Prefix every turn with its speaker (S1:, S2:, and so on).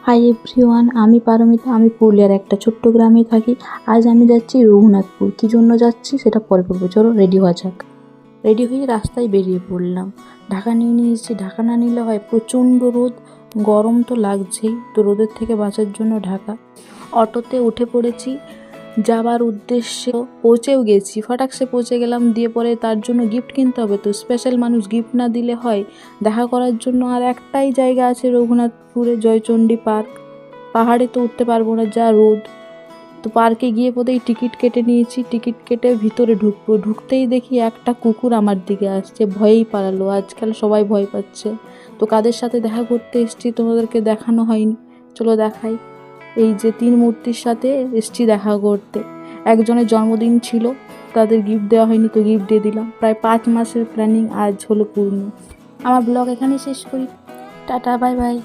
S1: Hi everyone, আমি পারমিতা। আমি পুরুলিয়ার একটা ছোট্ট গ্রামে থাকি। আজ আমি যাচ্ছি রঘুনাথপুর। কী জন্য যাচ্ছি সেটা পরে বলবো, চলো রেডি হওয়া যাক। রেডি হয়ে রাস্তায় বেরিয়ে পড়লাম। ঢাকা নিয়ে নিয়েছি, ঢাকা না নিলে হয়, প্রচণ্ড রোদ, গরম তো লাগছেই, তো রোদের থেকে বাঁচার জন্য ঢাকা। অটোতে উঠে পড়েছি, যাবার উদ্দেশ্যে পৌঁছেও গেছি, ফটাকসে পৌঁছে গেলাম। দিয়ে পরে তার জন্য গিফট কিনতে হবে, তো স্পেশাল মানুষ গিফট না দিলে হয়। দেখা করার জন্য আর একটাই জায়গা আছে রঘুনাথপুরে, জয়চণ্ডী পার্ক। পাহাড়ে তো উঠতে পারবো না, যা রোদ। তো পার্কে গিয়ে বোধহয় টিকিট কেটে নিয়েছি, টিকিট কেটে ভিতরে ঢুকবো। ঢুকতেই দেখি একটা কুকুর আমার দিকে আসছে, ভয়েই পালালো। আজকাল সবাই ভয় পাচ্ছে। তো কাদের সাথে দেখা করতে এসেছি তোমাদেরকে দেখানো হয়নি, চলো দেখাই। এই যে 3 মূর্তির সাথে এসছি দেখা করতে। একজনের জন্মদিন ছিল, তাদের গিফট দেওয়া হয়নি, তো গিফট দিয়ে দিলাম। প্রায় 5 মাসের প্ল্যানিং আজ হলো পূর্ণ। আমার ব্লগ এখানেই শেষ করি। Tata, bye bye.